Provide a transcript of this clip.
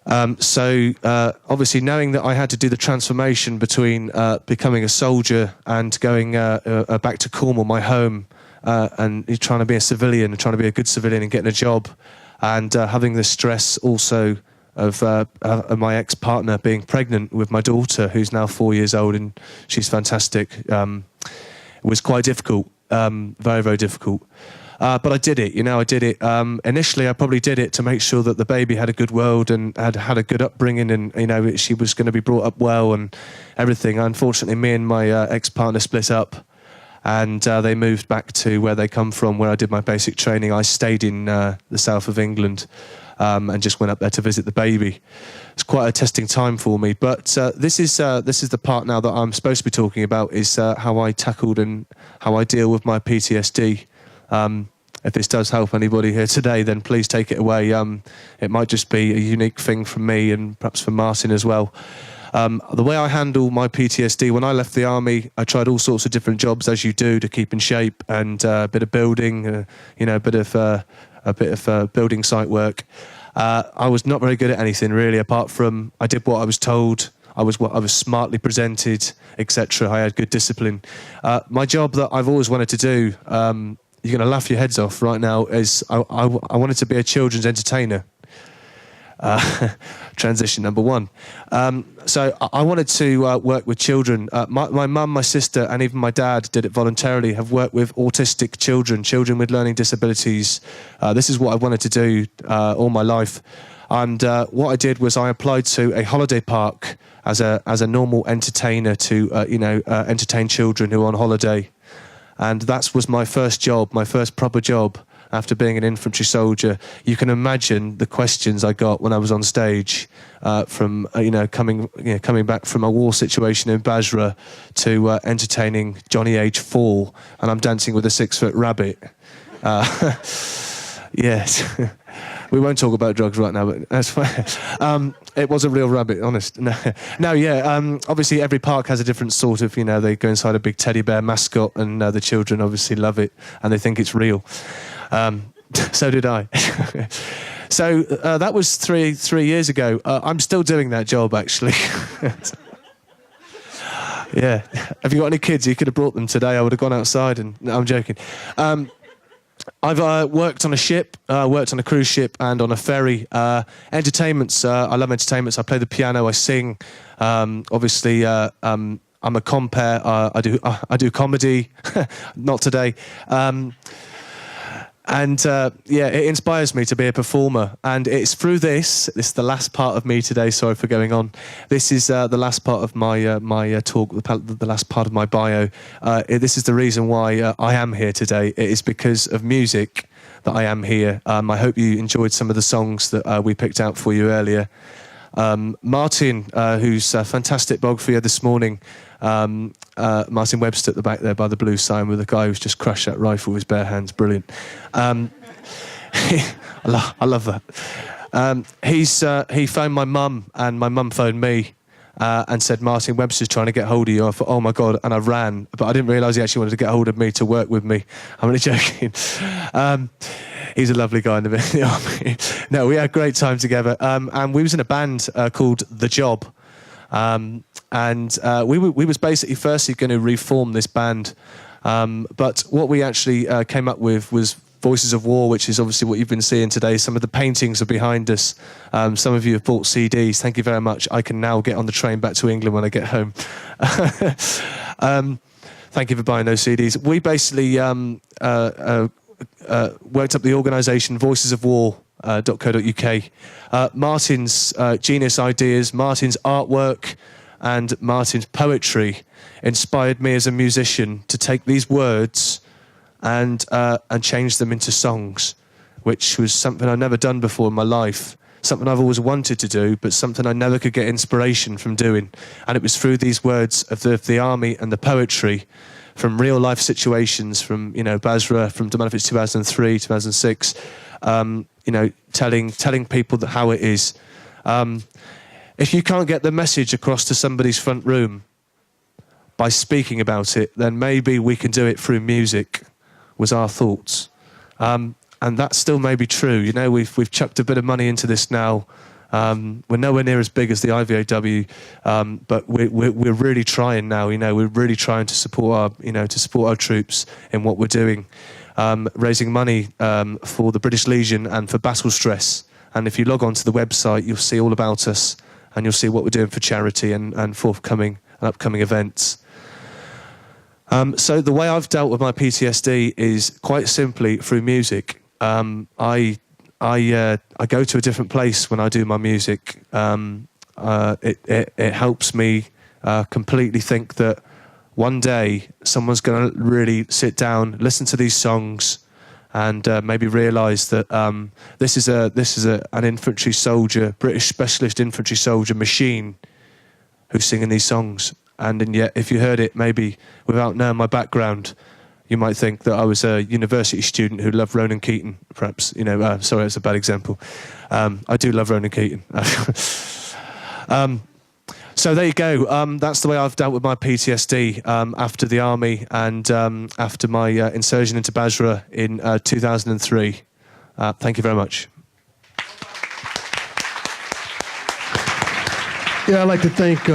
Obviously, knowing that I had to do the transformation between becoming a soldier and going back to Cornwall, my home, and trying to be a civilian and trying to be a good civilian and getting a job, and having the stress also of my ex-partner being pregnant with my daughter, who's now 4 years old, and she's fantastic. It was quite difficult, very, very difficult. But I did it, I did it. Initially, I probably did it to make sure that the baby had a good world and had a good upbringing, and, she was going to be brought up well and everything. Unfortunately, me and my ex-partner split up, and they moved back to where they come from, where I did my basic training. I stayed in the south of England and just went up there to visit the baby. It's quite a testing time for me, but this is the part now that I'm supposed to be talking about, is how I tackled and how I deal with my PTSD. If this does help anybody here today, then please take it away. It might just be a unique thing from me and perhaps for Martin as well. The way I handle my PTSD, when I left the army, I tried all sorts of different jobs, as you do, to keep in shape, and a bit of building, a bit of building site work. I was not very good at anything really, apart from I did what I was told. I was smartly presented, etc. I had good discipline. My job that I've always wanted to do, you're going to laugh your heads off right now, is I wanted to be a children's entertainer. Transition number one. So I wanted to work with children. My mum, my sister, and even my dad did it voluntarily, have worked with autistic children with learning disabilities. This is what I wanted to do all my life. And what I did was I applied to a holiday park as a normal entertainer to entertain children who are on holiday. And that was my first job, my first proper job after being an infantry soldier. You can imagine the questions I got when I was on stage, from coming back from a war situation in Basra to entertaining Johnny age 4, and I'm dancing with a 6-foot rabbit. Yes. We won't talk about drugs right now, but that's fine. It was a real rabbit, honest. Obviously every park has a different sort of, they go inside a big teddy bear mascot, and the children obviously love it and they think it's real. So did I. So that was three years ago. I'm still doing that job, actually. Yeah. Have you got any kids? You could have brought them today. I would have gone outside and... No, I'm joking. I've worked on a ship, worked on a cruise ship and on a ferry. Entertainments, I love entertainments. I play the piano, I sing. Obviously, I'm a compere. I do comedy. Not today. It inspires me to be a performer, and it's through this is the last part of me today. Sorry for going on. This is the last part of my talk, the last part of my bio. This is the reason why I am here today. It is because of music that I am here. I hope you enjoyed some of the songs that we picked out for you earlier. Martin, who's a fantastic blog for you this morning. Martin Webster at the back there by the blue sign, with a guy who's just crushed that rifle with his bare hands. Brilliant. I love that. He phoned my mum, and my mum phoned me and said, Martin Webster's trying to get hold of you. I thought, oh my God, and I ran. But I didn't realise he actually wanted to get hold of me to work with me. I'm only joking. He's a lovely guy in the army. No, we had a great time together. And we was in a band called The Job. We was basically firstly going to reform this band. But what we actually came up with was Voices of War, which is obviously what you've been seeing today. Some of the paintings are behind us. Some of you have bought CDs. Thank you very much. I can now get on the train back to England when I get home. Thank you for buying those CDs. We basically worked up the organisation voicesofwar.co.uk. Martin's genius ideas, Martin's artwork, and Martin's poetry inspired me as a musician to take these words and change them into songs, which was something I'd never done before in my life, something I've always wanted to do, but something I never could get inspiration from doing. And it was through these words of the army and the poetry, from real life situations, from Basra, from I don't know if it's 2003, 2006, telling people that how it is. If you can't get the message across to somebody's front room by speaking about it, then maybe we can do it through music, was our thoughts. And that still may be true. We've chucked a bit of money into this now. We're nowhere near as big as the IVOW, but we're really trying now. We're really trying to support our troops in what we're doing, raising money for the British Legion and for battle stress. And if you log on to the website, you'll see all about us, and you'll see what we're doing for charity and forthcoming and upcoming events. So the way I've dealt with my PTSD is quite simply through music. I go to a different place when I do my music. It helps me completely think that one day someone's going to really sit down, listen to these songs, and maybe realise that this is an infantry soldier, British specialist infantry soldier machine who's singing these songs. And yet, if you heard it, maybe without knowing my background, you might think that I was a university student who loved Ronan Keating, perhaps. Sorry, that's a bad example. I do love Ronan Keating. So there you go. That's the way I've dealt with my PTSD after the army and after my insurgent into Basra in 2003. Thank you very much. Yeah, I'd like to thank